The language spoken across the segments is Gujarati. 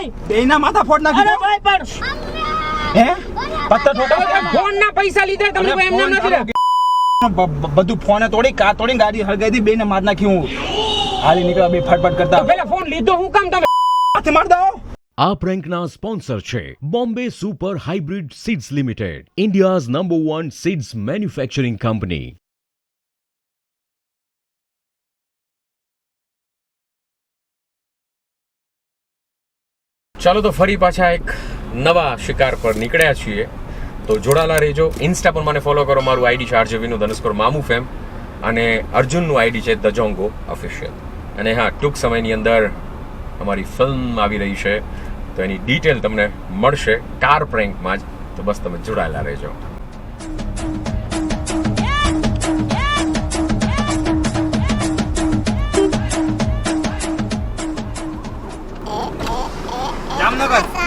નહીં બેયના માથા ફોડ નાખી અરે દો. ભાઈ પણ હે પત્તર ઠોકા ફોન ના પૈસા લીધા તમને કોઈ એમને નથી રે બધું ફોને તોડી કા તોડી ગાડી હળગાઈ દી બેયને માર નાખી હું હાલી નીકળ્યા બે ફટફટ કરતા પેલા ફોન લીધો હું કામ તમે હાથે માર દો આ પ્રેન્કના સ્પોન્સર છે Bombay super hybrid seeds limited, India's number 1 seeds manufacturing company. ચાલો તો ફરી પાછા એક નવા શિકાર પર નીકળ્યા છીએ. તો જોડાયેલા રહેજો. ઇન્સ્ટા પર મને ફોલો કરો. મારું આઈડી છે RJ_Vinod_Mamu_Fam અને અર્જુનનું આઈડી છે TheJongo Official. અને હા, ટૂંક સમયની અંદર અમારી ફિલ્મ આવી રહી છે, તો એની ડિટેલ તમને મળશે કાર પ્રેન્કમાં જ. તો બસ તમે જોડાયેલા રહેજો.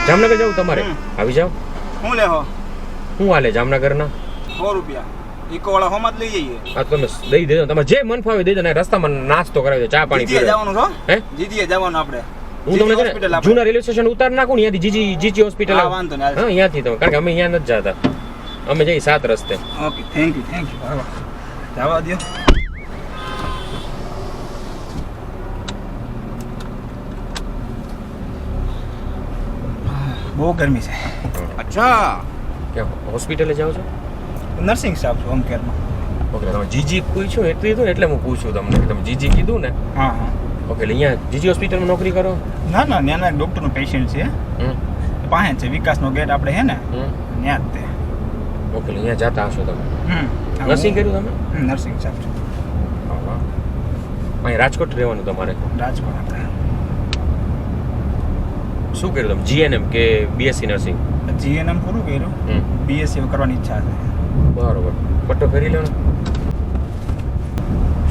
જામનગર જાવ તમારે? આવી જાવ. હું લેહો શું હાલે જામનગરના? 100 રૂપિયા ઇકો વાળા હોમાં જ લઈ જઈએ. આ તમે દઈ દેજો. તમે જે મન ફાવે દઈ દો ને. રસ્તામાં નાસ્તો કરાવી દો, ચા પાણી જીજીએ પીવડાવો. જવાનું છો હે? જીજીએ જવાનું આપણે. હું તમને છે ને જૂના રેલવે સ્ટેશન ઉતાર નાખું ને, ત્યાંથી જીજી હોસ્પિટલ. હા, વાંધો નહીં. હા, ત્યાંથી તમે, કારણ કે અમે અહીંયા નથી જતા, અમે જઈએ 7 રસ્તે. ઓકે, થેન્ક યુ બરાબર. જવા દો. બહુ ગરમી છે. અચ્છા, ક્યાં હોસ્પિટલે જાઓ છો? નર્સિંગ સ્ટાફ છું હોમ કેરમાં. ઓકે, તમે જીજી પૂછ્યું એટલું હતું ને, એટલે હું પૂછું તમને કે તમે જીજી કીધું ને. હા હા. ઓકે, એટલે અહીંયા જીજી હોસ્પિટલમાં નોકરી કરો? ના ના, ત્યાંના ડૉક્ટરનો પેશન્ટ છે. હમ પાસે છે વિકાસનો ગેટ આપણે છે ને હમ. ત્યાં જ તે. ઓકે, એટલે અહીંયા જતા હશો તમે. નર્સિંગ કર્યું તમે? નર્સિંગ સ્ટાફ છું હા હા. અહીં રાજકોટ રહેવાનું તમારે? રાજકોટ. આપણે શું કર્યું તમે? GNM કે BSc નર્સિંગ? જીએનએમ પૂરું કર્યું. બીએસસી કરવાની ઈચ્છા છે. બરોબર. પટ્ટો ફેરી લો ને.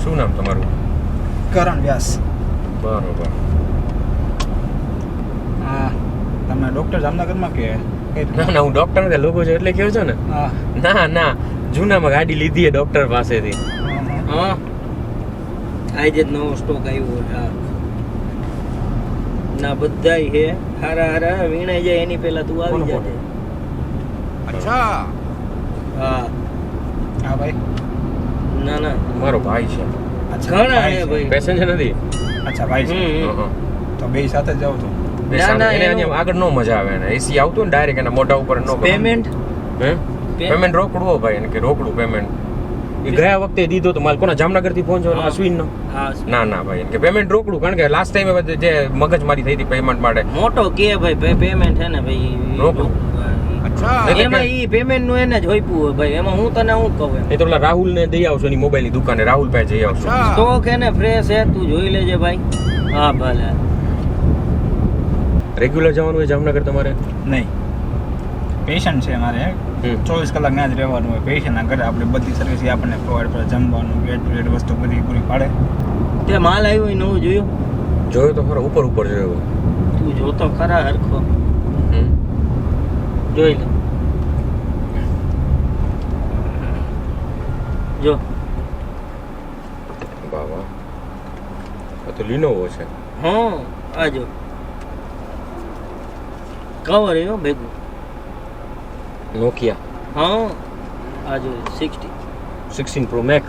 શું નામ તમારું? કરણ વ્યાસ. બરોબર. હા, તમે ડૉક્ટર જામનગરમાં કે ના ના, હું ડોક્ટર નથી. લોકો છે એટલે કહો છો ને? હા ના ના, જૂનામાં ગાડી લીધી છે ડોક્ટર પાસેથી. હા આજે જ નવો સ્ટોક આવ્યો છે. ના બધાય હે હારા વીણાઈ જાય એની પહેલા તું આવી જાજે. અચ્છા. હા હા ભાઈ. ના ના મારો ભાઈ છે. અચ્છા, ઘણા ભાઈ હે છે. ભાઈ. પેસેન્જર નથી. અચ્છા ભાઈ છે. હમ. તો બે સાથે જ જાવ છો. ના, એને એનું- અહીંયા આગળ નો મજા આવે. એને એસી આવતું ને ડાયરેક્ટ એના મોઢા ઉપર નો પેમેન્ટ પેમેન્ટ રોકડું હો ભાઈ. એને કે રોકડું પેમેન્ટ. એ ગયા વખતે દીધો તો માલ કોના જામનગર થી પહોંચો હા. અશ્વિન નો. હા ના ના ભાઈ, એને કે પેમેન્ટ રોકડું. કારણ કે લાસ્ટ ટાઈમ જે મગજમારી થઈ હતી પેમેન્ટ માટે. મોટો કે ભાઈ પેમેન્ટ છે ને ભાઈ રોકડું. અચ્છા. એટલે એમાં કે- ઈ પેમેન્ટ નું એને જ હોઈપું હોય ભાઈ. એમાં હું તને શું કહું એમ. એ તો પેલા રાહુલ ને દઈ આવશો એની મોબાઈલ ની દુકાને. રાહુલ પાસે જઈ આવશો. અચ્છા. સ્ટોક એને ફ્રેશ હે, તું જોઈ લેજે ભાઈ. હા ભલે. રેગ્યુલર જવાનું હોય જામનગર તમારે? નહીં, પેશન્ટ છે મારે. 24 કલાક ત્યાં જ રહેવાનું હોય. પેશન્ટના ઘરે આપણે બધી સર્વિસ આપણને પ્રોવાઈડ કરે. જમવાનું, ગેટ ટુ ગેટ વસ્તુ બધી પૂરી પાડે. તે માલ આવ્યો હોય નવું જોયું? જોયો તો ખરો, ઉપર ઉપર જોયો. તું જોતો ખરા હરખો. જોઈ લે. જો બાબા, આ તો લિનોવો છે. હા આ જો કવર એવો ભેગું. નોકિયા હા આ જો 60 16 Pro Max.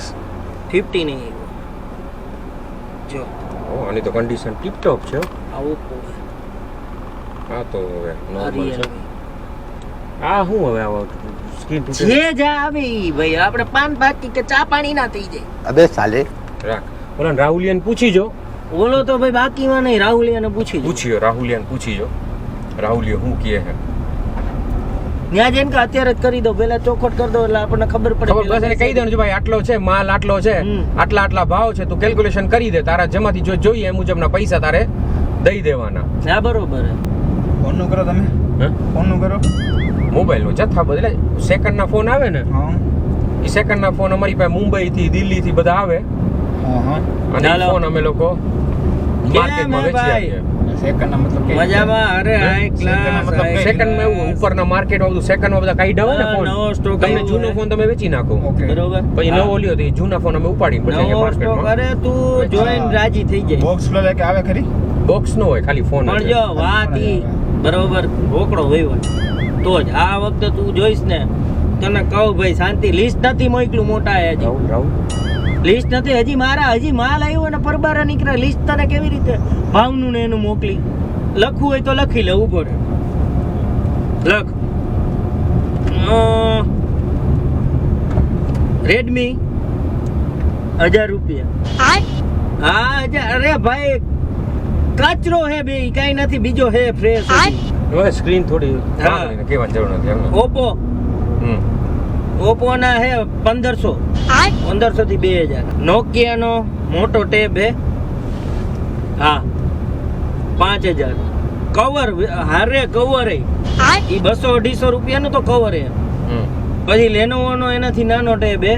50 નહીં આવ્યો. જો આની તો કન્ડિશન ટીપ ટોપ છે હો. આ ઓપ્પો આ તો હવે આ નોર્મલ છે. Realme. આ શું હવે આવો સ્ક્રીન તૂટે જે જા આવે ઈ ભાઈ. આપણે પાન બાકી કે ચા પાણી ના થઈ જાય. अबे साले રાખ. ઓલા રાહુલિયાને પૂછી જો. ઓલો તો ભાઈ બાકીમાં નહીં. રાહુલિયાને પૂછી જો. પૂછ્યો રાહુલિયાને પૂછી જો. રાહુલિયો શું કહે છે? ત્યાં જઈને કે અત્યારે જ કરી દો, પેલા ચોખવટ કરી દો એટલે આપણને ખબર પડે. ખબર બસ એને કહી દેવાનું જો ભાઈ આટલો છે માલ, આટલો છે, આટલા આટલા ભાવ છે, તું કેલ્ક્યુલેશન કરી દે. તારા જેમાંથી જો જોઈએ એ મુજબના પૈસા તારે દઈ દેવાના. હા બરોબર હે. ફોનનું કરો તમે. હે? ફોનનું કરો. મોબાઈલનો જથ્થા બદલે સેકન્ડના ફોન આવે ને, હા એ સેકન્ડના ફોન અમારી પાસે મુંબઈ થી, દિલ્હી થી બધા આવે. હા હા. અને ચાલો. ફોન અમે લોકો માર્કેટમાં કેમ હે વેચી ભાઈ? આપીએ. સેકન્ડના મતલબ કે મજામાં? અરે હાઈ ક્લાસ. સેકન્ડમાં એવું ઉપરના માર્કેટમાં બધું સેકન્ડમાં બધા કાઢ્યા હોય ને ફોન, નવો સ્ટોક તમને જૂનો ફોન તમે વેચી નાખો, ઓકે બરોબર. પછી નવો લ્યો તો એ જૂના ફોન અમે ઉપાડીને પછી નવો અહીંયા સ્ટોક. માર્કેટમાં. અરે તું જોઈને રાજી થઈ જાય. બોક્સ લો કે આવે ખરી બોક્સ નો હોય, ખાલી ફોન પણ જો વાત ઈ બરોબર રોકડો વહીવટ તો જ આ વખતે તું જોઈશ ને તને કહું ભાઈ શાંતિ. લિસ્ટ નથી મોકલું મોટા હજી લિસ્ટ નથી હજી મારા. હજી માલ આવ્યો ને પરબારા નીકળે. લિસ્ટ તને કેવી રીતે ભાવનું ને એનું મોકલી? લખવું હોય તો લખી લે. ઉભો રહે લખ. રેડમી 1000 રૂપિયા. હા 1000. અરે ભાઈ કચરો હે બે, કઈ નથી. બીજો હે ફ્રેશ. હવે સ્ક્રીન થોડી હા. કહેવાની જરૂર નથી એમને. ઓપ્પો ઓપ્પો ના હે 1500 1500 થી 2000. નોકિયા નો મોટો ટેબ હે હા 5000. કવર હારે કવર હે ઈ 200-250 રૂપિયા નું તો કવર હે. પછી લેનોવો નો એનાથી નાનો ટેબ હે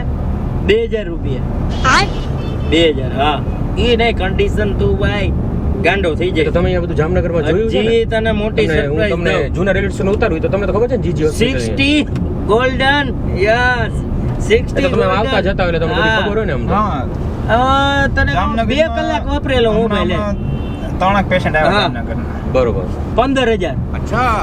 2000 રૂપિયા. 2000 હા. ઈ નહીં કન્ડિશન તું ભાઈ ગાંડો થઈ તો જાય. તમે અહીંયા બધું જામનગરમાં જોયું છે ને? હજી તને મોટી તમને- હું સરપ્રાઈઝ તમને દઉં. જૂના રેલવે સ્ટેશન ઉતાર્યું તો તમને તો ખબર છે ને જીજી હોસ્પિટલ 60 ગોલ્ડન યસ 60 તમે આવતા જતા હોય એટલે તમને બધી ખબર હોય ને આમ તો. હા તને જામનગરમાં 2 કલાક વાપરેલો મોબાઈલ હે. 3 પેશન્ટ આવ્યા હા. જામનગરના. બરોબર. 15000. અચ્છા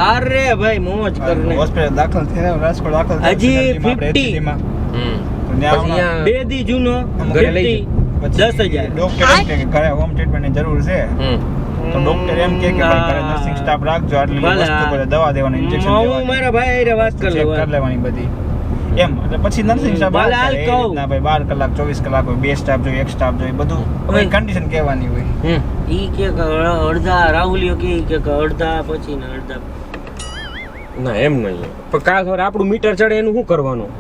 અરે ભાઈ મોજ કરને. હોસ્પિટલ દાખલ થયા રાજકોટ દાખલ થયા હજી સિનર્જીમાં આપણે 50. HCG માં. હમ. તો ત્યાં પછી અહીંયા 2 દી જૂનો ઘરે લઈ 50, 10,000. ડોક્ટર એમ કહે કે ઘરે હોમ ટ્રીટમેન્ટની જરૂર છે હમ. તો ડોક્ટર એમ કહે કે ભાઈ ઘરે નર્સિંગ સ્ટાફ રાખજો આટલી ભલે. વસ્તુ કરે દવા દેવાની ઇન્જેક્શન હું દેવાની મારા ભાઈ હારે વાત કરી ચેક લઉં. કરી લેવાની બધી એમ એટલે પછી નર્સિંગ સ્ટાફ ભલે, હાલ આવે એ કહું. રીતના ભાઈ 12 કલાક 24 કલાક હોય 2 સ્ટાફ જોઈએ 1 સ્ટાફ જોઈએ બધું હવે કન્ડિશન કહેવાની હોય હમ. ઈ કે અડધા રાહુલિયો કે અડધા પછી ને અડધા. ના એમ નહીં પણ કાલ સવારે આપણું મીટર ચડે એનું શું કરવાનું?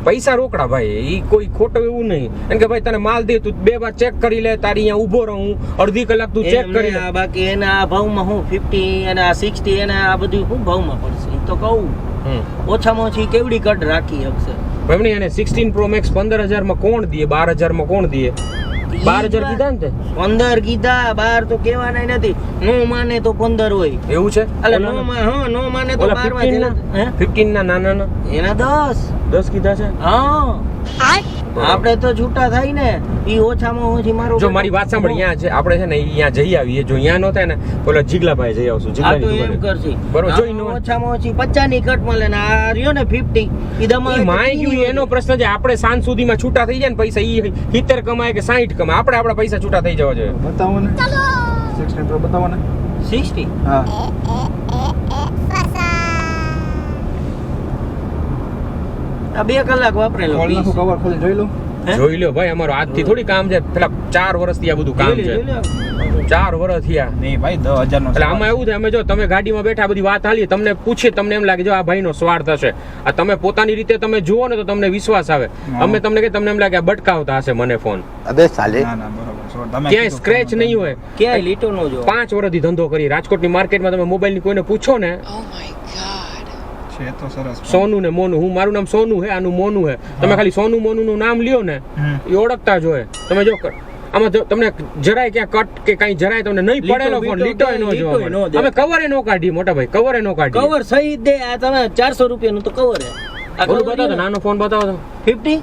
પૈસા રોકડા ભાઈ, ઈ કોઈ ખોટું એવું નહીં. એમ કે ભાઈ તને માલ દે તું 2 વાર ચેક કરી લે, તારી અહીંયા ઊભો રહું અડધી કલાક તું ચેક એમ કરી નહીં, લે. આ બાકી એના આ ભાવમાં હું 50 અને આ 60 એને આ બધું શું ભાવમાં પડશે ઈ તો કહું. હમ. ઓછામાં ઓછી કેવડી કટ રાખી હશે. એમ નહીં, એને 16 Pro Max 15,000 માં કોણ દે, 12,000 માં કોણ દે? 12,000 કીધા ને તે? 15 કીધા 12 તો કહેવાના નથી. નો માને તો 15 હોય. એવું છે? અલે ઓલા- નો માને નો માને તો ઓલા 12 15 માં હે 15 ના નાના ના એના 10. 10 કીધા છે. હા આપણે તો છૂટા થાય ને ઈ ઓછામાં ઓછી મારું જો મારી વાત સાંભળ, અહીંયા છે આપણે છે ને અહીંયા જઈ આવીએ. જો અહીંયા નો થાય ને ઓલા જીગલાભાઈ જઈ આવશું. આ તો જીગલાની એમ દુકાને. કરશી. બરોબર, આમાં જોઈ નો. ઓછામાં ઓછી 50 ની કટ મળે ને આ રહ્યો ને 50 ઈ દમાવે ઈ તો માય કેવી ગયું એનો પ્રશ્ન છે. આપણે સાંજ સુધીમાં છૂટા થઈ જાય ને પૈસા, ઈ 70 કમાય કે 60 કમાય, આપણે આપણા પૈસા છૂટા થઈ જવા જોઈએ. બતાવો ને 16 Pro બતાવો ને 60 હા આ 2 કલાક વાપરેલો ખોલ નાખું કવર ખોલી જોઈ લો હે? જોઈ લ્યો ભાઈ, અમારો આજથી થોડી કામ છે. પેલા 4 વર્ષથી આ બધું કામ છે. 4 વર્ષ થયા. નહીં ભાઈ 10,000 નો એટલે આમાં એવું થાય, અમે જો તમે ગાડીમાં બેઠા બધી વાત હાલીએ, તમને પૂછીએ, તમને એમ લાગે જો આ ભાઈનો સ્વાર્થ હશે. આ તમે પોતાની રીતે તમે જુઓ ને તો તમને વિશ્વાસ આવે. અમે તમને કે તમને એમ લાગે આ બટકાવતા હશે મને ફોન. ના ના બરોબર સો તમે ક્યાંય સ્ક્રેચ નહીં હોય. ક્યાંય લીટો નો જો 5 વર્ષથી ધંધો કરી રાજકોટની માર્કેટમાં તમે મોબાઈલની કોઈને પૂછો ને, છે તો સરસ સોનું ને મોનું, હું મારું નામ સોનું હે, આનું મોનું હે, તમે ખાલી સોનું મોનું નું નામ લ્યો ને એ ઓળખતા જ હોય. તમે જો આમાં તમને જરાય ક્યાં કટ કે કઈ જરાય તમને નહીં પડેલો ફોન લીટોય નો જોવા લીટોય નો મળે. દે. અમે કવરે નો કાઢી મોટા ભાઈ, કવરે નો કાઢી. કવર સહી દે. આ તમે 400 રૂપિયાનું તો કવર હે. આ ઓલું cover બતાવો તો, ને નાનો ફોન બતાવો તો. 50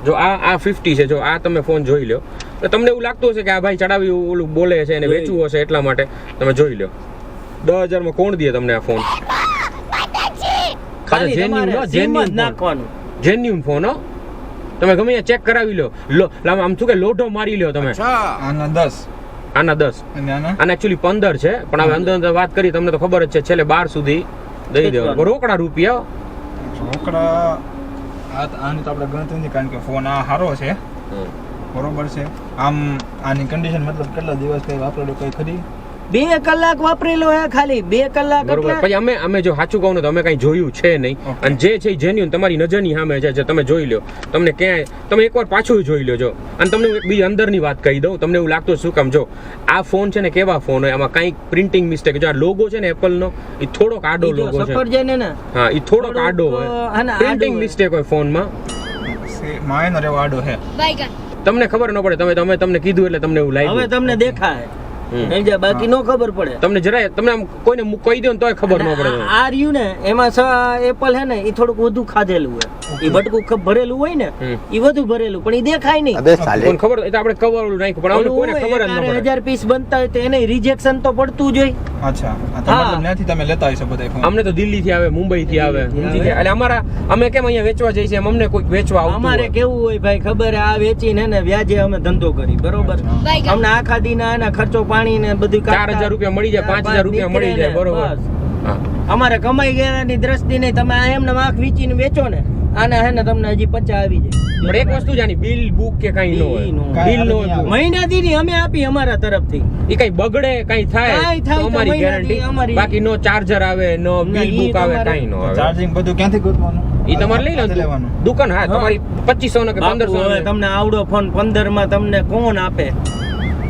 જો આ 50 છે. જો આ તમે ફોન જોઈ લ્યો તો તમને એવું લાગતું હશે કે આ ભાઈ ચડાવી ઓલું બોલે છે અને વેચવું હશે એટલા માટે. તમે જોઈ લ્યો 10,000 માં કોણ દે તમને આ ફોન? ખાલી તમારે SIM જ નાખવાનું. જેન્યુન ફોન હો. તમે ગમે ત્યાં ચેક કરાવી લો. આમ શું કે લોઢો મારી લ્યો તમે. આના 10 આના 10, અને આના આના એકચ્યુઅલી 15 છે, પણ હવે અંદર વાત કરી તમને તો ખબર જ છે, છેલ્લે 12 સુધી દઈ દેવાનું. રોકડા રૂપિયા. રોકડા આની તો આપણે ગણતરી નથી કારણ કે ફોન આ સારો છે બરોબર છે. આમ આની કન્ડિશન મતલબ કેટલા દિવસ કઈ વાપરેલો કઈ ખરી 2 કલાક વાપરેલો હે ખાલી 2 કલાક બરોબર. એટલે પછી અમે જો સાચું કહું ને તો અમે કઈ જોયું છે નહીં. Okay. અને જે છે જેન્યુન તમારી નજરની સામે છે, જે તમે જોઈ લો. તમને ક્યાંય તમે એકવાર પાછું જોઈ લો જો. અને તમને એક બીજી અંદરની વાત કહી દઉં, તમને એવું લાગતું શું કામ જો આ ફોન છે ને કેવા ફોન હોય, આમાં કંઈક પ્રિન્ટિંગ મિસ્ટેક. જો આ લોગો છે ને એપલ નો, એ થોડોક આડો લોગો છે. સફરજન ને હા, એ થોડોક આડો હોય. આના આડો પ્રિન્ટિંગ હોય. મિસ્ટેક હોય ફોનમાં. માયનો રેવો આડો છે તમને ખબર ન પડે. તમને કીધું એટલે તમને એવું હવે લાગ્યું. તમને દેખાય સમજ્યા? બાકી નો ખબર પડે. તમને જરાય તમને આમ કોઈને કહી દો ને તોય ખબર ન પડે. આ રહ્યું ને એમાં એપલ હે ને એ થોડુંક વધુ ખાધેલું હોય, એ બટકું ભરેલું હોય ને એ વધુ ભરેલું, પણ એ દેખાય નહીં. કોઈને ખબર એ તો આપણે કવર ઓલું નાખ્યું પણ અમને કોઈને ખબર જ ન પડે. 1000 પીસ બનતા હોય તો એને રિજેક્શન તો પડતું જ હોય. અચ્છા તો મતલબ ત્યાંથી તમે લેતા હશો બધા ફોન. અમને તો દિલ્હી થી આવે, મુંબઈ થી આવે, સમજી ગયા? એટલે અમારા અમે કેમ અહીંયા વેચવા જઈએ છીએ, અમને કોઈક વેચવા આવતું અમારે હોય. કેવું હોય ભાઈ ખબર હે, આ વેચીને ને વ્યાજે અમે ધંધો કરી, બરોબર? અમને આખા દીના એના ખર્ચો પાણી ને બધું 4000 રૂપિયા મળી જાય, 5000 રૂપિયા મળી જાય, બરોબર? હા. અમારે કમાઈ ગયાની દ્રષ્ટિ નહીં. તમે આ એમને આંખ વીચીને વેચો ને, આના હે ને તમને હજી 50 આવી જાય. પણ એક વસ્તુ જાણી, બિલ બુક કે કઈ ન હોય, બિલ ન હોય. મહિનાથી ની અમે આપી અમારા તરફથી. એ કઈ બગડે કઈ થાય કાંઈ થાય તો તો અમારી મહિનાથી ગેરંટી. અમારી. બાકી નો ચાર્જર આવે, નો બિલ ઈ બુક આવે, તમારે- કઈ ન આવે. ચાર્જિંગ બધું ક્યાંથી ગોતવાનું? ઈ તમારે લઈ લો લેવાનું. દુકાન. હા, તમારી 2500 કે બાપુ, હવે 1500. તમને આવડો ફોન 15 માં તમને કોણ આપે?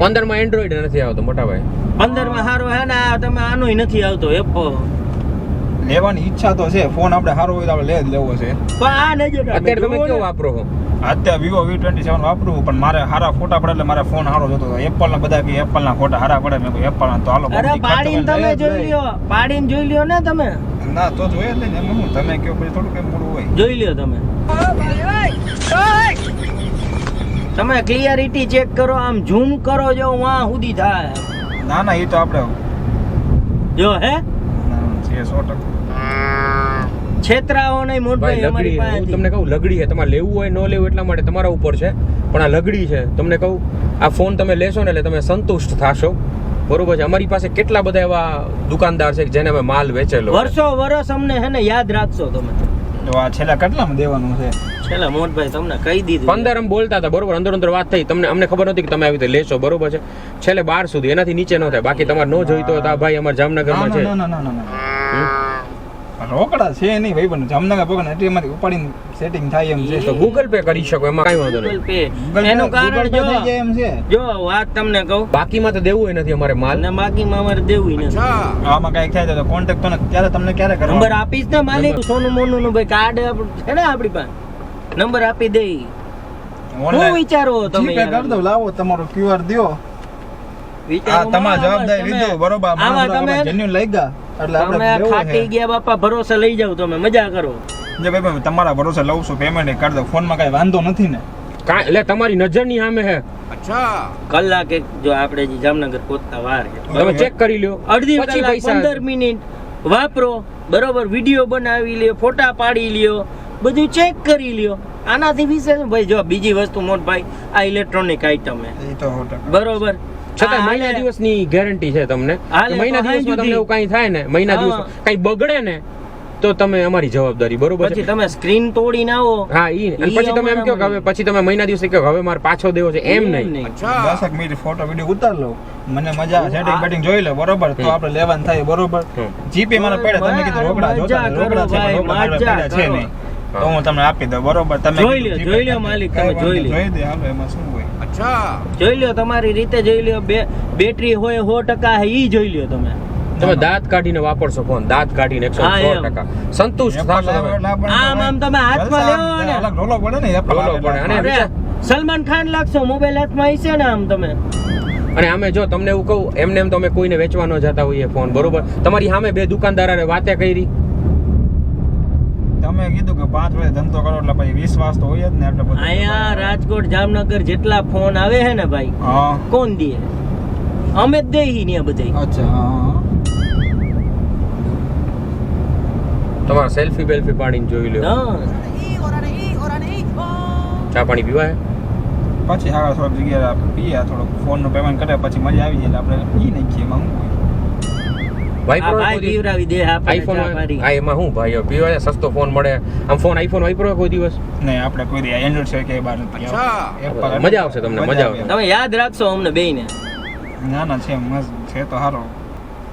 15 માં એન્ડ્રોઈડ નથી આવતો મોટા ભાઈ. 15 માં હારો હે ને આ તમે આનોય નથી આવતો એપલ. લેવાની ઈચ્છા તો છે, ફોન આપણે સારો હોય તો આપણે લે જ લેવો છે. પણ આ નજર અત્યારે તમે કયો વાપરો છો? અત્યારે વિવો V27 વાપરું, પણ મારે સારા ફોટા પડે એટલે મારે ફોન સારો જોતો હતો. એપલ ના બધા કે એપલ ના ફોટા સારા પડે, મેં કહ્યું એપલ ના તો હાલો અરે બધી પાડીને ખર્ચો તમે લઈ જ જોઈ લઈ. લ્યો, પાડીને જોઈ લ્યો ને તમે. ના તો જોઈએ જ નહીં ને, એમાં હું તમે કયો પછી થોડું કેમ મોડું હોય. જોઈ લ્યો તમે. તમે ક્લિયરિટી ચેક કરો, આમ ઝૂમ કરો, જો વાં સુધી થાય. ના ના એ તો આપણે જો હે છે 100%. છેતરાઓ નહીં મોટભાઈ ભાઈ અમારી લગડી, હું પાસેથી. તમને કહું લગડી છે, તમારે લેવું હોય ન લેવું એટલા માટે તમારા ઉપર છે, પણ આ લગડી છે. તમને કહું આ ફોન તમે લેશો ને એટલે તમે સંતુષ્ટ થશો, બરોબર છે? અમારી પાસે કેટલા બધા એવા દુકાનદાર છે કે જેને અમે માલ વેચેલો છે. વર્ષો વર્ષ અમને હે ને યાદ રાખશો તમે. તો આ છેલ્લા કેટલામાં દેવાનું છે? છેલ્લા મોટભાઈ તમને કહી દીધું. 15 એમ બોલતા હતા, બરોબર? અંદર અંદર વાત થઈ, તમને અમને ખબર નથી કે તમે આવી રીતે લેશો, બરોબર છે? છેલ્લે 12 સુધી, એનાથી નીચે ન થાય. બાકી તમારે ન જોઈતો હોય તો આ ભાઈ અમારા જામનગરમાં છે. ના ના ના ના ના રોકડા છે નહીં ભાઈ, પણ જામનગર પગને એટીએમમાંથી ઉપાડીને સેટિંગ થાય એમ છે. તો ગૂગલ પે કરી શકો, એમાં કઈ વાંધો Google નહીં. Pay. એનું કારણ Google Pay જો થઈ જાય એમ છે. જો વાત તમને કહું, બાકીમાં તો દેવું નથી અમારે માલ. અને બાકીમાં અમારે દેવું નથી. આમાં કઈક થાય તો કોન્ટેક્ટ તો ક્યારે તમને ક્યારે નંબર કરવાનો? આપીશ ને માલિક, સોનું મોનું નું ભાઈ કાર્ડ છે ને આપણી પાસે, નંબર આપી દઈ. શું વિચારો તમે જીપે કરી દો, લાવો તમારો QR દ્યો. આ વિચારો તમારી જવાબદારી લીધો, બરોબર? આમાં તમે જેન્યુઇન લઈ ગયા એટલે તમે આપણે લેવું ખાટી છે. ગયા બાપા, ભરોસે લઈ જાવ તમે, મજા કરો. જે ભાઈ તમારા ભરોસે લઉં છું, પેમેન્ટ કરી દો. ફોનમાં કઈ વાંધો નથી ને? એટલે તમારી નજરની સામે હે, કલાક એક જો આપણે જે જામનગર પહોંચતા વાર છે, તમે ચેક કરી લ્યો. અડધી પછી કલાક પૈસા 15 મિનિટ વાપરો, બરોબર? વિડીયો બનાવી લ્યો, ફોટા પાડી લ્યો, બધું ચેક કરી લ્યો. આનાથી વિશેષ ભાઈ જો બીજી વસ્તુ મોટભાઈ, આ ઇલેક્ટ્રોનિક આઈટમ હે, એ તો 100%. બરોબર? છતાં આ મહિના હાલે. દિવસની ગેરંટી છે તમને. હાલે કે મહિના તો દિવસમાં હાંજુ તમને એવું કઈ થાય ને, મહિના હા. દિવસમાં કઈ બગડે ને તો તમે અમારી જવાબદારી, બરોબર પછી છે? તમે સ્ક્રીન તોડીને આવો. હા ઈ. અને પછી તમે એમ કહો કે હવે પછી તમે મહિના દિવસે કહો હવે મારે પાછો દેવો છે, એમ નહીં. 10 મિનિટ ફોટો વિડીયો ઉતાર લો, મને મજા સેટિંગ બેટિંગ જોઈ લો, બરોબર? તો આપણે લેવાનું થાય, બરોબર? જીપે મને પડે, તમે કીધું રોકડા જોતા, મજા રોકડા છે, કરો પણ રોકડા ભાઈ, પડ્યા છે મજા નહીં, તો હું તમને આપી દઉં, બરોબર? તમે જોઈ લ્યો, કીધું જોઈ GPay લ્યો માલિક, તમે કાંઈ જોઈ વાંધો, લ્યો. જોઈ દે, હાલો, એમાં શું હોય? જોઈ લ્યો, તમારી રીતે જોઈ લ્યો. બેટરી હોય 100% હે, ઈ જોઈ લ્યો તમે. તમે દાંત કાઢીને વાપરશો ફોન, દાંત કાઢીને હા, એમ. 100% સંતુષ્ટ Apple થશો આવે તમે. એટલે આપણને આમ આમ તમે હાથમાં જલસા, લેવો ને. અલગ ઢોલો પડે ને, Apple ઢોલો આવે પડે. એટલે. અને અરે સલમાન ખાન લાગશો, મોબાઈલ હાથમાં હશે ને આમ તમે. અને અમે જો તમને એવું કહું, એમને એમ તો અમે કોઈને વેચવા ન જતા હોઈએ ફોન, બરોબર? તમારી સામે બે દુકાનદાર વાતે કરી, તમે કીધું કે 5 વર્ષ ધંધો કરો એટલે પછી વિશ્વાસ તો હોય જ ને, એટલે બધું. અહીંયા રાજકોટ જામનગર જેટલા ફોન આવે છે ને ભાઈ, હા, કોણ દે? અમે જ દઈ ને બધે. અચ્છા, હા. તમારા સેલ્ફી બેલ્ફી પાડીને જોઈ લો. ચા પાણી પીવાય? પછી આગળ થોડીક જગ્યાએ આપણે પીએ, થોડુંક ફોનનું પેમેન્ટ કરે, પછી મજા આવી જાય એટલે આપણે પી નાખીએ. એમાં શું હોય? ભાઈ પીવરાવી દે આપણે આઈફોન ચા પાડી. આ એમાં શું ભાઈ પીવાય? સસ્તો ફોન મળે. આમ ફોન આઈફોન વાપરો કોઈ દિવસ? નહીં, આપણે કોઈ દી એન્ડ્રોઈડ છે કે બહાર નથી આવતો. મજા આવશે તમને, મજા આવશે. તમે યાદ રાખશો અમને બેયને. ના ના, છે મસ્ત છે તો સારો.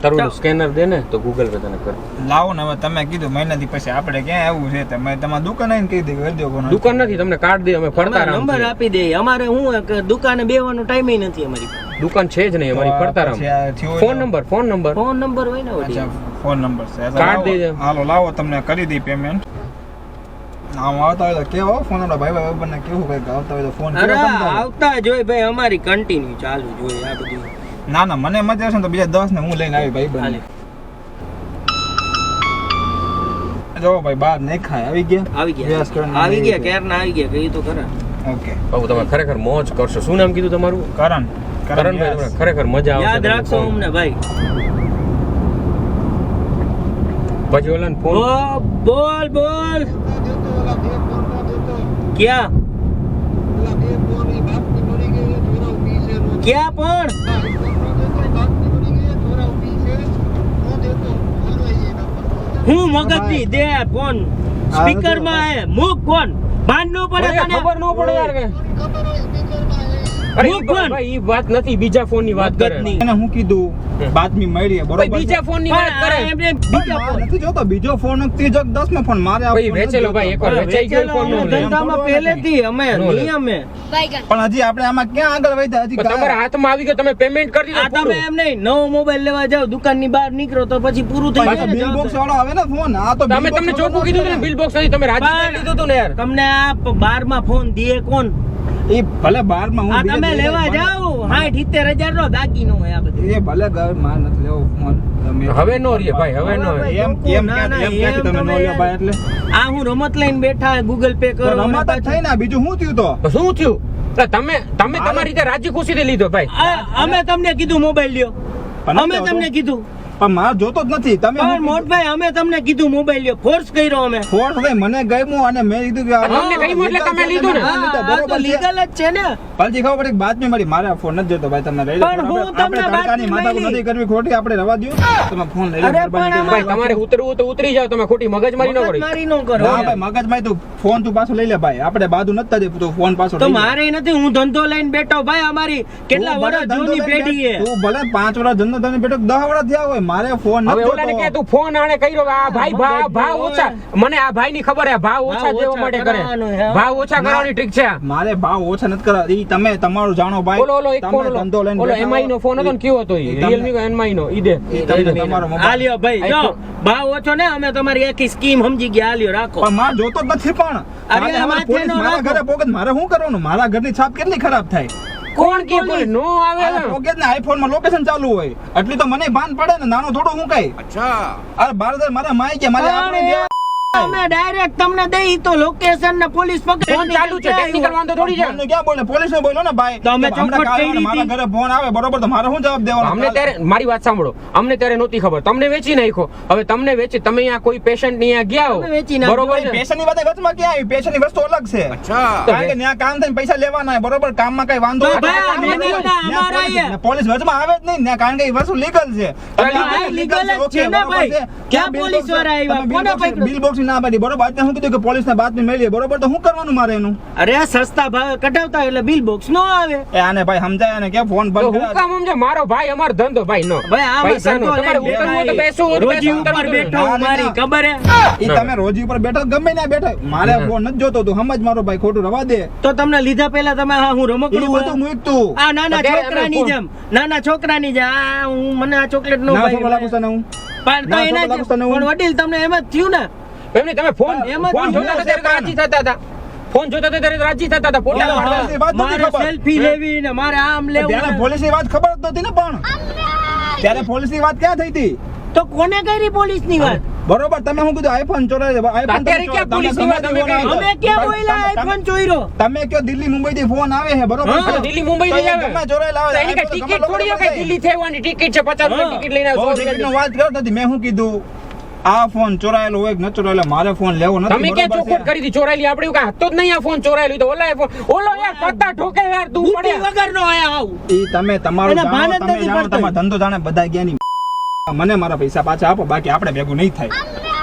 તારું સ્કેનર દે ને તો ગૂગલ પે તને કર. લાવો ને, હવે તમે કીધું મહિનાથી પછી આપણે ક્યાં આવવું છે, તમે તમારી દુકાન આવીને કહી દે કરી દો કોનો. દુકાન નથી, તમને કાર્ડ દે, અમે ફરતા અમારે રામ નંબર છીએ. આપી દે. અમારે શું કે દુકાને બેવાનો ટાઈમ નથી અમારી પાસે. દુકાન છે જ નહીં અમારી, ફરતા રામ. પછી આ થયું હોય ફોન તો- number, phone number. Phone number હોય ને ઓલી. અચ્છા, ફોન નંબર છે. કાર્ડ લાવો, દઈ દે. હાલો લાવો, તમને કરી દી પેમેન્ટ. આમ આવતા હોય તો કેવો ફોન, આપણા ભાઈ બંને કેવું કઈક આવતા હોય તો ફોન અરે કરો તમે. આવતા જોઈ ભાઈ, અમારી કન્ટિન્યુ ચાલુ જોઈએ આ બધું. ના ના મને મજા આવશે ને તો બીજા 10 ને હું લઈને આવી ભાઈ બને હાલે. જો ભાઈ બાર નહીં ખાય આવી ગયા આવી Yes, ગયા કરણ. આવી ગયા ક્યારના આવી ગયા કઈ તો ખરા. ઓકે બાબુ તમે ખરેખર મોજ કરશો. શું નામ કીધું તમારું? કરણ કરણભાઈ, તમને ખરેખર મજા આવશે. યાદ તમને રાખશો ફોન. અમને ભાઈ. પછી ઓલાને ફોન બોલ બોલ ક્યાં ક્યાં પણ હું મગજની દે ફોન સ્પીકર માં હે મૂક ફોન ભાન નો પડે તને ખબર ન પડે યાર કે અરે ઈ ફોન. ભાઈ ઈ વાત નથી, બીજા ફોન ની વાત કરે. મગજની. એને હું કીધું બાતમી મળી ભાઈ બરોબર બીજા ફોન ની વાત કરે. પણ એમને પણ બીજા મારે ફોન નથી જોતો બીજો ફોન નથી જો 10 માં ફોન મારે આ ભાઈ ફોન નથી વેચેલો જોતો. ભાઈ એકવાર વેચાઈ ગયો ફોન નો લે. ધંધામાં પહેલેથી અમે નો લે. નહીં અમે પણ હજી આપણે આમાં ક્યાં આગળ વધ્યા હજી પણ તમારા હાથમાં આવી ગયો, તમે પેમેન્ટ કરી આ દીધું તમે એમ નહીં નવો મોબાઈલ લેવા જાવ દુકાનની બહાર નીકળો તો પછી પૂરું થઈ પાછો જાય ને બિલ બોક્સ જવાબદારી. વાળો આવે ને ફોન આ તો તમે તમને ચોખ્ખું કીધું હતું ને બિલ બોક્સ નથી, તમે રાજી થઈ લીધું હતું ને યાર. તમને આ 12 માં ફોન દે કોણ એ ભલે 12 માં આ હું તમે લેવા જાવ 60-70,000 નો દાગીનો હોય આ બધું એ ભલે ગર માર નથી લેવો ફોન તમે હવે નો રીએ ભાઈ, હવે નો હવે એમ એમ ક્યાંથી તમે નો લ્યો ભાઈ એટલે આ હું રમત લઈને બેઠા ગૂગલ પે તો કરો અને રમત જ પાછું- થઈ ને બીજું શું થયું તો તો શું થયું? એટલે તમે તમારી રીતે રાજી ખુશી થી લીધો ભાઈ. અમે તમને કીધું મોબાઈલ લ્યો પણ અમે નથી તમને હોતો. કીધું પણ મારે જોતો જ નથી તમે પણ મોટભાઈ અમે તમને કીધું મોબાઈલ લ્યો ફોર્સ કર્યો અમે ફોર્સ થઈ મને ગમ્યું અને મેં કીધું કે આ તમને ગમ્યું એટલે તમે લીધું ને. હા, આ તો બરોબર છે. લીગલ જ છે ને પછી ખબર પડી કે બાતમી મળી મારે આ ફોન નથી જોતો ભાઈ તમને લઈ લો પણ હું આપણે તમને તડકાની બાતમી માથાકૂટ મળી. નથી કરવી ખોટી આપણે રવા દ્યો તમે ફોન લઈ લો અરે મહેરબાની પણ કરીને. ભાઈ તમારે ઉતરવું તો ઉતરી જાવ, તમે ખોટી મગજમારી ન કરી. મગજમારી નો કરો ના ભાઈ મગજમાં તું ફોન તું પાછો લઈ લે ભાઈ આપણે બાજુ નથી થતી તું ફોન પાછો તો લઈ લે. મારે નથી હું ધંધો લઈને બેઠો ભાઈ અમારી કેટલા તું ભલે વર્ષ ધંધો જૂની લઈને પેઢી બેઠ- છે તું ભલે 5 વર્ષ ધંધો થઈને બેઠો 10 વર્ષ થયા હોય મારે ફોન હવે નથી ઓલાને કે જોતો. તું ફોન આણે કર્યો આ ભાઈ મગજ ભાવ હોય. ઓછા, મને આ ભાઈ ની ખબર હે ભાવ ઓછા ભાવ દેવા ઓછા માટે કરે. કરવાનો હે. ભાવ ઓછા ના. કરવાની ટ્રીક છે આ. મારે ભાવ ઓછા નથી કરવા ઈ તમે તમારું જાણો ભાઈ ઓલો એક તમે ફોન ધંધો લઈને ઓલો બેઠા MI નો ફોન હતો ને કયો હતો ઈ? ઈ તમને- Realme નો MI નો ઈ દે. ઈ તમને તમારો આ મોબાઈલ લ્યો ભાઈ જો ભાવ ઓછો ને અમે તમારી આખી સ્કીમ સમજી ગયા આ લ્યો રાખો પણ મારે જોતો જ નથી પણ કાલે આ અમારે માથે પોલીસ નો મારા રાખો. ઘરે પોકેટ મારે શું કરવાનું મારા ઘરની છાપ કેટલી ખરાબ થાય કોણ કે બોલે નો આવે અરે ને? પોકેટ ને આઈફોન માં લોકેશન ચાલુ હોય એટલી તો મને ભાન પડે ને નાનો થોડો હું કઈ અરે બારદર મારા માઈ ગયા મારે આપણે પણ દેવા અમે ડાયરેક્ટ તમને દઈ તો લોકેશન ને પોલીસ પકડે ફોન ચાલુ છે, ટેકનિકલ વાંધો થોડી છે. ફોનનું ક્યાં બોલે પોલીસ ને બોલો ને ભાઈ તો અમે હમણાં ચોખવટ કાલે કરી મારા હતી. ઘરે ફોન આવે બરોબર તો મારે શું જવાબ દેવાનો અમને ત્યારે મારી વાત સાંભળો, અમને ત્યારે નહોતી ખબર, તમને વેચી નાખ્યો. હવે તમને વેચી તમે અહીંયા કોઈ પેશન્ટ ની અહીંયા ગયા અમે વેચી હો નાખ્યો. બરોબર છે? પેશન ની વાત વચમાં ક્યાં આવી પેશન ની વસ્તુ અલગ છે કારણ કે ત્યાં કામ થઈને પૈસા લેવાના હોય, બરોબર કામમાં કઈ વાંધો તો નથી. ભાઈ, આ મહેનતના અમારા અહીંયા. પોલીસ વચમાં આવે જ નહીં ને કારણ કે એ વસ્તુ લીગલ છે આ legal જ છે ને ભાઈ. ક્યાં પોલીસ વાળા આવ્યા? કોને પકડ્યું? બિલ બોક્સ ના પાડી બરોબર અત્યારે શું કીધું કે પોલીસ ને બાતમી મળી બરોબર તો શું કરવાનું મારે એનું અરે સસ્તા ભાવે કઢાવતા હોય એટલે બિલ બોક્સ નો આવે એ આને ભાઈ સમજાય ને કે ફોન તો બંધ હું કામ સમજે મારો ભાઈ અમારો ધંધો ભાઈ નો ભાઈ આમાં પૈસાનો. ધંધો તમારે લઈને ઉતરવું હોય તો બેઠા બેસવું હોય તો રોજી બેસવું, ઉપર ઉતરવું બેઠો ના, મારી ના. ખબર હે ઈ તમે રોજી ઉપર બેઠો ગમે ના બેઠો મારે ફોન નથી જોતો તું સમજ મારો ભાઈ ખોટું રવા દે તો તમને લીધા પહેલા તમે હા હું ઈ રમકડું બધું મૂકતું આ નાના તો ત્યારે છોકરાની અમે જેમ નાના છોકરાની જેમ આ હું મને આ ચોકલેટ નો ના છોકરા લાગુ તને હું પણ તો ના એના છોકરા લાગુ તને હું પણ વડીલ તમને એમ જ થયું ને એમને તમે ફોન એમ જ ફોન જોતા હતા ત્યારે રાજી થતા હતા, ફોન જોતા હતા ત્યારે રાજી થતા હતા, ફોટા ઓલા પાડતા. માણસની વાત નથી મારે ખબર. સેલ્ફી લેવી ને મારે આમ લેવું ત્યારે ને. પોલીસ ની વાત ખબર જ નહોતી ને પણ ત્યારે પોલીસ ની વાત ક્યાં થઈ હતી તો કોને કરી પોલીસ ની વાત બરોબર તમે શું કીધું આઈફોન ચોરાય આઈફોન અત્યારે ક્યાં પોલીસની વાત અમે કરી? અમે ક્યાં બોલ્યા આઈફોન ચોર્યો તમે કયો દિલ્હી મુંબઈ થી ફોન આવે છે બરોબર હા, છે? દિલ્હી મુંબઈ તો થી એ આવે. ગમે ચોરાયેલા આવે. તો એની કઈ iPhone તો ટિકિટ ગમે થોડી લોકો કઈ લઈ દિલ્હી થવાની ટિકિટ છે 50 રૂપિયા હા. ટિકિટ લઈને બહુ આવો. ટિકિટની વાત કરતો હતી મેં શું કીધું આ ફોન ચોરાયેલો હોય કે ન ચોરાયેલો મારે ફોન લેવો નથી તમે ક્યાં બરોબર ચોખવટ છે? કરી હતી ચોરાયેલી? આપણે એવું કાંઈ હતો જ નહીં આ ફોન ચોરાયેલો તો ઓલા ફોન ઓલો યાર પત્તા ઠોકે યાર તું બુદ્ધિ પડે. વગર નો આયા આવું ઈ તમે તમારું એને ભાન જ જાણો તમે નથી જાણો પડતું. તમારો ધંધો જાણે બધા ગયા ની મને મારા પૈસા પાછા આપો બાકી આપણે ભેગું નહીં થાય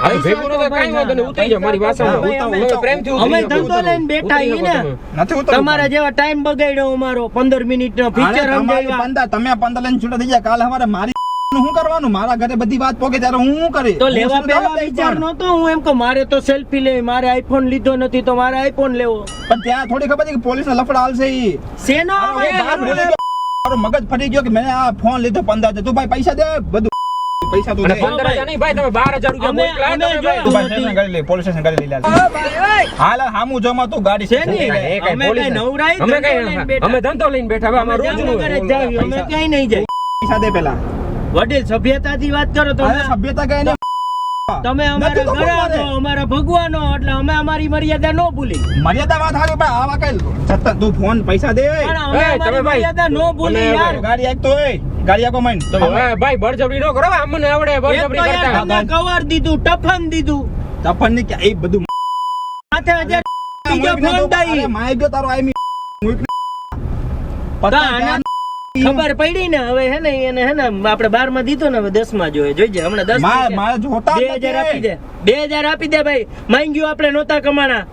હવે ભેગું નતો કાંઈ વાંધો નહીં, ઉતરી જાઓ મારી વાસણમાં. હા, અમે- હવે પ્રેમથી ઉતરી અમે જાઓ. ધંધો લઈને બેઠા ઉતરી ઈ ને. જાઓ તમે. નથી ઉતરવું તમારા જેવા ટાઈમ બગાડ્યો અમારો 15 મિનિટ નો આને પિક્ચર તમારી સમજાવ્યા તમે 15 લઈને છૂટા થઈ ગયા કાલે અમારે મારી શું કરવાનું મારા ઘરે બધી વાત પોકે ત્યારે હું શું કરી તો હું લેવા શું પહેલા જવાબ દઈશ વિચાર પણ? નતો હું એમ કહું મારે તો સેલ્ફી લેવી મારે આઈફોન લીધો નથી તો મારે આઈફોન લેવો પણ ત્યાં થોડી ખબર છે કે પોલીસ ને લફડા હાલશે ઈ શેનો મારો બાપ ભૂલી ગયો. મારો મગજ ફરી ગયો કે મેં આ ફોન લીધો 15 તું ભાઈ પૈસા દે બધું પૈસા તું અને દે 15,000 નહીં ભાઈ, તમે 12,000 રૂપિયા અમે- મોકલા અમે તમે જો- ભાઈ. તું ભાઈ સ્ટેશન ગાડી લઈ પોલીસ સ્ટેશન ગાડી લઈ લે હાલ હામું જોમાં તું ગાડી છે સ્ટેશન ને? લઈ લે. એ કાંઈ અમે પોલીસ કાંઈ નહીં. નવરાઈ અમે ધંધો કાંઈ- લઈને બેઠા. અમે ધંધો લઈને બેઠા હવે અમે અમારું રોજનું જામનગર જ જાવી, અમે પૈસા. ક્યાંય નહીં જાય પૈસા દે પેલા. વડીલ સભ્યતાથી વાત કરો અરે તમે. સભ્યતા કઈ નહીં. તમે અમારા નથી તો ઘરે બોલવા દે. છો, અમારા ભગવાનો, એટલે અમે અમારી મર્યાદા ન ભૂલી. મર્યાદા વાત હારી ભાઈ, આવા કઈ છતાં તું ફોન પૈસા દે. પણ અમે એ, અમારી તમે ભાઈ, મર્યાદા ન ભૂલી મને યાર. ગાડી આક તો હોય, ગાડી આકો મન. તો ભાઈ બળજબરી ન કરો, અમને આવડે એક તો બળજબરી યાર કરતા. તમને કવર દીધું, ટફન દીધું, તપન ની કે એ બધું માથે હજાર બીજો ફોન દઈ. અરે માય ગયો તારો આઈ તો આના ખબર પડી ને હવે હે ને એને હે ને આપણે 12 માં દીધો ને હવે 10 માં જોઈએ જોઈજે હમણાં 10 મારે જોતા જ 2000 આપી દે 2000 આપી દે ભાઈ માંગ્યું આપણે નહોતા કમાણા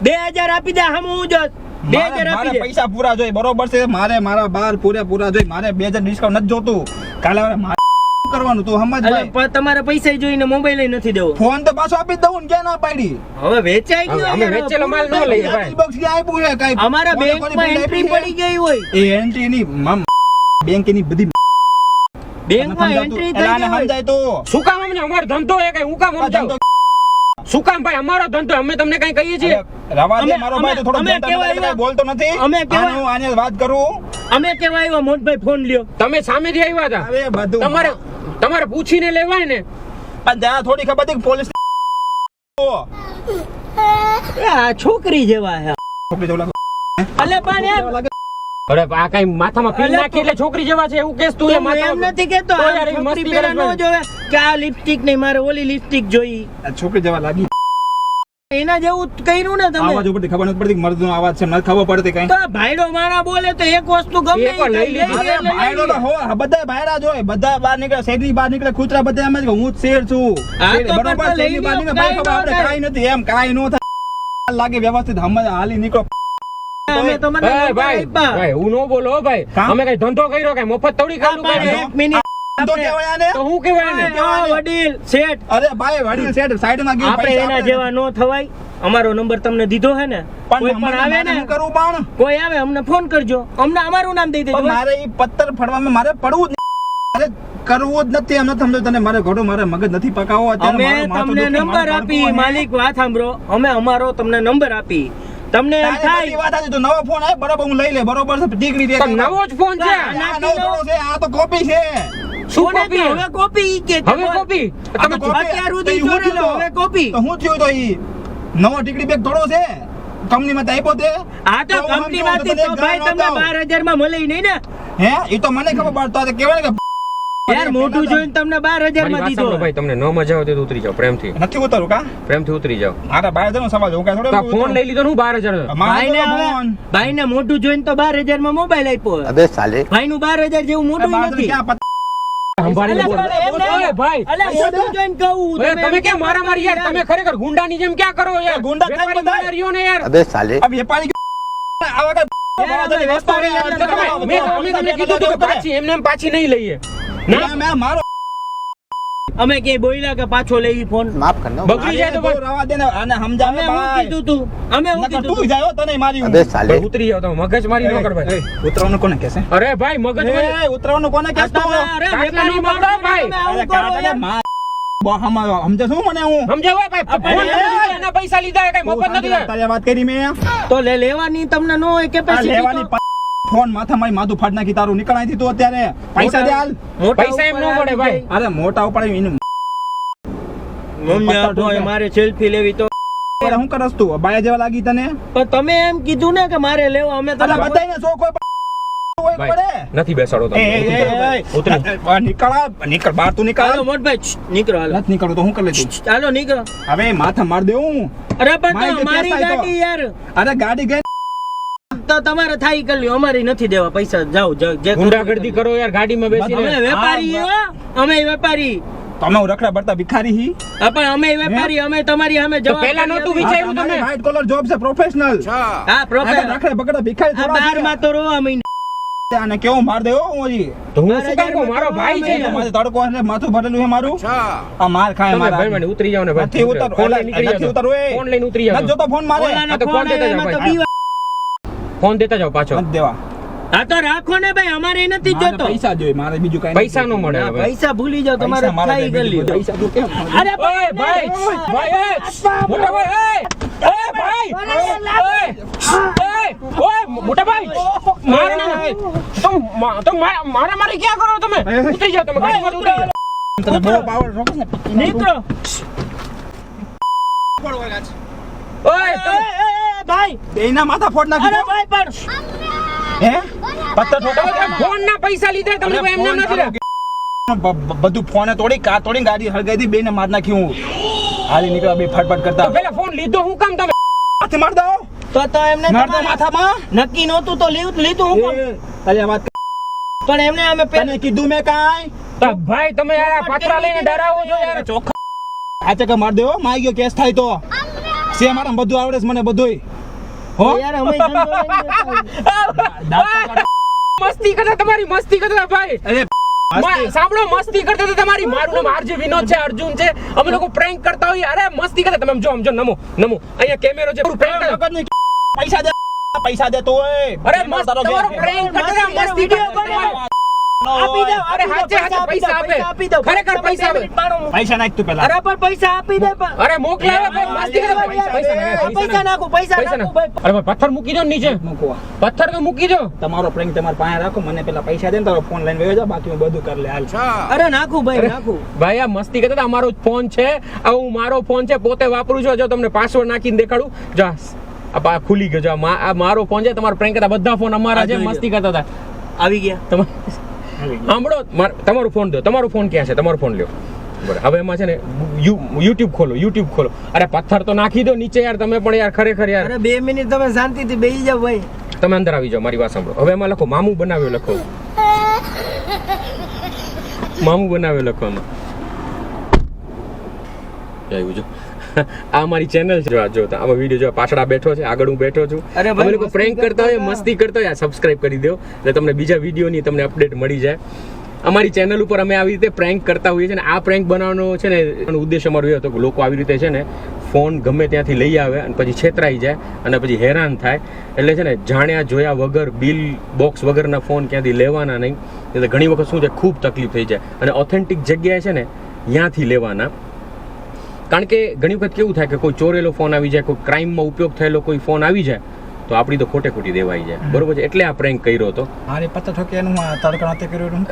2000 આપી દે હમ હું જો 2000 આપી દે પૈસા પૂરા જોઈએ બરોબર છે મારે મારા બાર પૂરા જોઈએ મારે 2000 ડિસ્કાઉન્ટ નથી જોતું કાલે હવે મારે શું કરવાનું તું સમજ અલે, ભાઈ પણ તમારે પૈસા જોઈને મોબાઈલ નથી દેવો ફોન તો પાછો આપી જ દઉં ને ક્યાં ના પાડી હવે વેચાઈ ગયો અમે યાર, વેચેલો માલ ન પૂરું લઈએ થઈ ભાઈ. બોક્સ ક્યાં આપ્યું છે કાઈ અમારા બેંકમાં એન્ટ્રી પડી ગઈ હોય એ એન્ટ્રી ની બેંક ની બધી બેંકમાં એન્ટ્રી થઈ એલાને ગઈ હોય સમજાય તો શું કામ અમને અમારો ધંધો એ કઈ હું કામ સમજાવું? શું કામ ભાઈ અમારો ધંધો અમે તમને કઈ કહીએ છીએ? રવા દે અમે- મારો ભાઈ તો થોડો અમે ધંધા કેવા કઈ આવ્યા? બોલતો નથી અમે કેવા- આને હું આને વાત કરું અમે કેવા આવ્યા મોટભાઈ ફોન લ્યો તમે સામેથી આવ્યા હતા હવે બધું તમારે પૂછીને લેવાય ને. પણ ત્યાં થોડી ખબર હતી કે પોલીસ આ છોકરી જેવા હે છોકરી જેવું લાગે. અલે પણ એમ અરે આ કઈ માથામાં પીલ અલે નાખી એટલે છોકરી જેવા છે એવું કેસ તું એ એમ માથામાં નથી કેતો તો આ યાર એવી છોકરી મસ્તી પેલા કરે ન છે. જોવે કે આ લિપસ્ટિક નહીં મારે ઓલી લિપસ્ટિક જોઈ આ છોકરી જેવા લાગી એના જેવું કર્યું ને તમે આવાજ ઉપરથી ખબર નથી પડતી કે મર્દનો અવાજ છે નથી ખબર પડતી કઈ તો આ ભાઈડો માણા બોલે તો એક વસ્તુ ગમે એક વાર લઈ લીધી. ઈ અરે ભાઈડો તો હો બધા ભાઈડા જ હોય બધા બહાર નીકળે શેરની બહાર નીકળે કૂતરા બધા એમ જ કે હું જ શેર છું હા, તો બરોબર પણ લઈ શેરની બહાર લ્યો, નીકળે ભાઈ ખબર આપણે કાંઈ કાંઈ નથી એમ કાંઈ નો થાય લાગે વ્યવસ્થિત હમ હાલી નીકળો અમે તમને એ નંબર ભાઈ આપ્યા. ભાઈ હું નો બોલો હો ભાઈ કાં? અમે કઈ ધંધો કર્યો કઈ મફત થોડી આ કર્યું પણ ભાઈ. એક મિનિટ તો કહેવાય આને તો હું કહેવાય ને આ વડીલ શેઠ અરે ભાઈ વડીલ સેટ સાઈડમાં ગયું આપણે પૈસા એના આપણે- જેવા નો થવાય અમારો નંબર તમને દીધો હે ને કોઈ પણ પણ આવે ને હું કરું પણ કોઈ આવે અમને ફોન કરજો અમને અમારું નામ દઈ પણ દેજો મારે ઈ પત્તર ફડવામાં મારે પડવું જ નહીં. મારે કરવું જ નથી એમ નથી સમજો તને મારે ઘોડું મારે મગજ નથી પકાવો અત્યારે અમે મારું માથું તમને દુખે, નંબર મારું આપી તડકો માલિક વાત સાંભળો અમે અમારો તમને નંબર આપી તમને એમ તારી બધી થાય વાત સાચી. તો નવો ફોન આવે બરોબર હું લઈ લે બરોબર છે ડિગ્રી દે પણ નવો જ ફોન છે આ નવો થોડો છે આ તો કોપી છે શું કોને કોપી? કે? હવે કોપી ઈ કે હવે કોપી આ તો તમે કોપી. અત્યાર સુધી તો ઈ હું જોડેલો, થયું હવે કોપી. તો હું થયું તો ઈ નવો ડિગ્રી બેગ થોડો છે કંપનીમાં તો આપ્યો તે આ તો હું કંપનીમાંથી સમજુ, તો ભાઈ તને તમને ગાળ નહોતો. 12,000 માં મળે નહીં ને હે ઈ તો મને ખબર પડતો આ તો કહેવાય ને કે યાર મોટું જોઈને તમને 12,000 મારી માં વાત દીધો સાંભળો ભાઈ તમને ન મજા આવે તો ઉતરી જાઓ પ્રેમથી નથી ઉતરું કા પ્રેમથી ઉતરી જાઓ મારા ભાઈ જનો સવાલ હું કાંઈ તો થોડો આ ફોન લઈ લીધો ને હું 12,000 ભાઈને હવે ભાઈને મોટું જોઈને તો 12,000 માં મોબાઈલ આપ્યો अबे साले ભાઈનું 12,000 જેવું મોટું નથી સંભાળીને બોલો. ઓય ભાઈ અલે મોટું જોઈને કહું ઓય, તમે કેમ મારા મારી યાર તમે ખરેખર ગુંડાની જેમ ક્યાં કરો યાર ગુંડા થાય વેપારી બધા. બહાર રહ્યો ને યાર अबे साले આ વેપારી આવા કઈ વેપારી યાર, એટલે તમે- અમે તમને કીધું હતું કે પાછી એમને એમ પાછી નહીં લઈએ ના મેં મારો અમે કે બોલ્યા કે પાછો લઈ ફોન माफ करना બગડી જાય તો તું રવા દે ને આને સમજાવે અમે હું ભાઈ કીધું તું અમે હું નકર કીધું તું તું જાયો તને મારી अबे साले ભાઈ, ઉતરી જાઓ તમે મગજ મારી ન કર ભાઈ ઉતરવાનું કોને કહેશે અરે ભાઈ મગજ મારી એ ઉતરવાનું કોને આ કહેતો તમે અરે કાટલા વેપારી નો બાબા ભાઈ. તમે આવું અરે કરો કાકા યાર. માં બો હમા સમજે શું મને હું સમજાવો ભાઈ આ ફોન ભાઈ, લીધો, એના પૈસા લીધા એ કઈ તું મફત નથી તારી વાત કરી મેં તો લેવાની તમને નો હોય આ કેપેસિટી લેવાની ફોન માથા મારી માથું ફાડ નાખી તારું નીકળાય તું અત્યારે પૈસા દે હાલ પૈસા એમ ન મળે ભાઈ. અરે મોટા ઉપાડે એને મારે સેલ્ફી લેવી તો અરે હું કરસ તું બાયા જેવા લાગી તને પણ તમે એમ કીધું ને કે મારે લેવો અમે અલા તમને બધાયને શોખ હોય હોય ભાઈ, પડે નથી બેસાડો એ, એ, તમે એ, એ, ઉતરી. નીકળ બહાર તું નીકળ હાલો મોટભાઈ નીકળો હાલો નથી નીકળું તો હું કરી લે તું હાલો નીકળો હવે માથા માર દે હું અરે પણ મારી તો મારી જગ્યાએ ગાડી યાર અરે ગાડી ગઈ તો તમારે થાય કરી લ્યો અમારી નથી દેવા પૈસા જાઓ જે કરવું ગુંડાગર્દી કરો યાર ગાડીમાં અમે બેસીને વેપારી હો અમે વેપારી તમે હું રખડા બળતા ભિખારી હી હા, પણ અમે વેપારી અમે તમારી સામે તો જવાબ પહેલા નહોતું વિચાર્યું તમે વ્હાઈટ કોલર જોબ છે પ્રોફેશનલ હા પ્રોફેસર રખડે બગડે ભિખારી આ થોડા 12 માં તો રોવા મહિને છે. આને કેવો માર દેવો હું હજી તો હું શું કામ કહું? મારો ભાઈ છે તમે મારે તડકો એટલે માથું ભરેલું છે મારું આ માર ખાય તમે મારા ભાઈ મને ઉતરી જાઓ ને નથી ભાઈ ઉતર ફોન લઈને નીકળી નથી જાઓ ઉતરવું એ. ફોન લઈને ઉતરી જાઓ નથી જોતો ફોન મારે ઓલાના આ તો ફોન ફોન દેતા આવે જાઓ એમાં તો ભાઈ. બીવા- ફોન દેતા જાઓ પાછો નથી દેવા હા તો રાખો ને ભાઈ અમારે નથી મારે જોતો પૈસા જોઈએ મારે બીજું કઈ પૈસા નો મળે હવે પૈસા ભૂલી જાઓ તમારે પૈસા મારે થાય કરી લ્યો પૈસા તું કેમ અરે ઓય ભાઈ ભાઈ એ મોટા ભાઈ એ ભાઈ ઓય ઓય મોટા ભાઈ મારે તો મારા મારી ક્યાં કરો તમે ઉતરી જાઓ તમે ગાડીમાંથી ઉતરી જાઓ તને બહુ પાવર રોકસ ને નીકળો ઓય ભાઈ બેયના માથા ફોડ નાખી અરે ભાઈ પણ હે પત્તા ઠોકા ફોન ના પૈસા લીધા તમને કોઈ એમને નથી લીધા બધું ફોને તોડી ગાડી હળગાઈ દી બેને માર નાખી હું હાલી નીકળ્યા બે ફટફટ કરતા તો પેલા ફોન લીધો હું કામ તમે હાથે માર દો તો એમને માર દો તમારે માથામાં નક્કી નહોતું તો લીધું હું પણ. તારી આ વાત પણ એમને અમે તને કીધું મેં કાંઈ તો ભાઈ તમે યાર પથરા લઈને ડરાવો છો યાર ચોખ્ખા હાથે કે માર દેવો માઈ ગયો કેસ થાય તો સે મારા બધું આવડે છે મને બધુંય હો યાર અમે ધંધો લઈને મસ્તી કરતા તમારી મસ્તી કરતા ભાઈ અરે સાંભળો મસ્તી કરતા હતા તમારી મારું નામ આરજે વિનોદ છે અર્જુન છે અમે લોકો પ્રેન્ક કરતા હોઈએ અરે મસ્તી કરતા તમે જો નમો અહીંયા કેમેરો છે પ્રેન્ક પૈસા દે તો અરે મસ્ત તમારો પ્રેન્ક કરતા મસ્તી કરતા આપી દો અરે હાચે પૈસા આપે ખરેખર પૈસા આપે પૈસા નાખ તું પેલા અરે પણ પૈસા આપી દે પણ અરે મોકલાવે ભાઈ મસ્તી કરતા પૈસા નાખો પૈસા નાખો ભાઈ અરે ભાઈ પથ્થર મૂકી દો નીચે મૂકવા પથ્થર તો મૂકી દો તમારો પ્રેન્ક તમારા પાસે રાખો મને પેલા પૈસા દે ને તારો ફોન લઈને વયો જા બાકી હું બધું કરી લે હાલ અરે નાખું ભાઈ નાખું ભાઈ આ મસ્તી કરતા હતા અમારો ફોન છે આ હું મારો ફોન છે પોતે વાપરું છું જો તમને પાસવર્ડ નાખીને દેખાડું જા આ ખુલી ગયો જો આ મારો ફોન છે તમારો પ્રેન્ક કરતા બધા ફોન અમારા છે મસ્તી કરતા હતા આવી ગયા તમારે સાંભળો તમારો ફોન દો તમારો ફોન ક્યાં છે તમારો ફોન લ્યો બરાબર હવે એમાં છે ને યુટ્યુબ ખોલો અરે પથ્થર તો નાખી દો નીચે યાર તમે પણ યાર ખરેખર યાર અરે 2 મિનિટ તમે શાંતિથી બેસી જાવ ભાઈ તમે અંદર આવી જાઓ મારી વાત સાંભળો હવે એમાં લખો મામું બનાવ્યો લખો મામું બનાવ્યો લખો આમાં આવ્યું જો આ મારી ચેનલ છે જો આમાં વિડીયો જો પાછળ બેઠો છે આગળ હું બેઠો છું અરે ભાઈ, અમે લોકો પ્રેન્ક કરતા હોય મસ્તી કરતા હોય સબસ્ક્રાઇબ કરી દો એટલે તમને બીજા વિડીયોની તમને અપડેટ મળી જાય અમારી ચેનલ ઉપર અમે આવી રીતે પ્રેન્ક કરતા હોઈએ છીએ ને આ પ્રેન્ક બનાવવાનો છે ને એનો ઉદ્દેશ અમારો એ હતો કે લોકો આવી રીતે છે ને ફોન ગમે ત્યાંથી લઈ આવે અને પછી છેતરાઈ જાય અને પછી હેરાન થાય એટલે છે ને જાણ્યા જોયા વગર બિલ બોક્સ વગરના ફોન ક્યાંથી લેવાના નહીં એટલે ઘણી વખત શું છે ખૂબ તકલીફ થઈ જાય અને ઓથેન્ટિક જગ્યાએ છે ને ત્યાંથી લેવાના કારણ કે ઘણી વખત કેવું થાય કે કોઈ ચોરેલો ફોન આવી જાય કોઈ ક્રાઇમમાં ઉપયોગ થયેલો કોઈ ફોન આવી જાય તો આપણી તો ખોટે ખોટી દેવાઈ જાય બરોબર છે એટલે આ પ્રેન્ક કર્યો હતો મારે પત્તા ઠોકે એનું તડકા નાતે કર્યું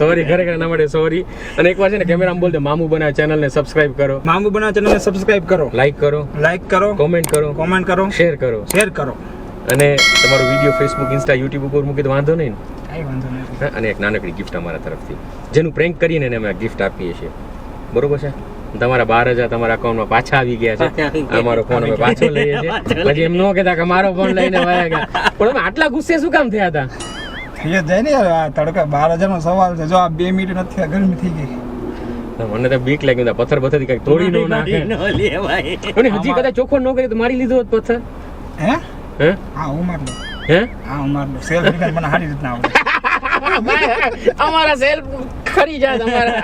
સોરી ખરેખર એના માટે સોરી અને એકવાર છે ને કેમેરામાં બોલ દે મામુ બનાવ ચેનલને સબસ્ક્રાઇબ કરો મામુ બનાવ ચેનલને સબસ્ક્રાઇબ કરો લાઈક કરો કોમેન્ટ કરો શેર કરો અને તમારો વિડીયો ફેસબુક ઇન્સ્ટા યુટ્યુબ ઉપર મૂકી તો વાંધો નહીં કાંઈ વાંધો નહીં ને અને એક નાનકડી ગિફ્ટ અમારા તરફથી જેનું પ્રેન્ક કરીને એને અમે ગિફ્ટ આપીએ છીએ બરોબર છે તમારા 12,000 તમારા અકાઉન્ટમાં પાછા આવી ગયા છે અમારો ફોન અમે પાછો લઈએ છીએ પછી એમ ન કહેતા કે મારો ફોન લઈને વયા ગયા પણ અમે આટલા ગુસ્સે શું કામ થયા હતા થઈ જ જાય ને યાર આ તડકા 12,000 નો સવાલ છે જો આ 2 મિનિટ નથી થયા ગરમી થઈ ગઈ મને તો બીક લાગી પથ્થર પથ્થરથી કઈક તોડી ન નાખે અને હજી કદાચ ચોખ્ખો ન કરી તો મારી લીધો હોત પથ્થર હે હે હા હું માર દઉં હે હા હું માર દઉં સેલ્ફ ડિફેન્સ મને સારી રીતના આવડે અમારા સેલ્ફ ખરી જાય તમારા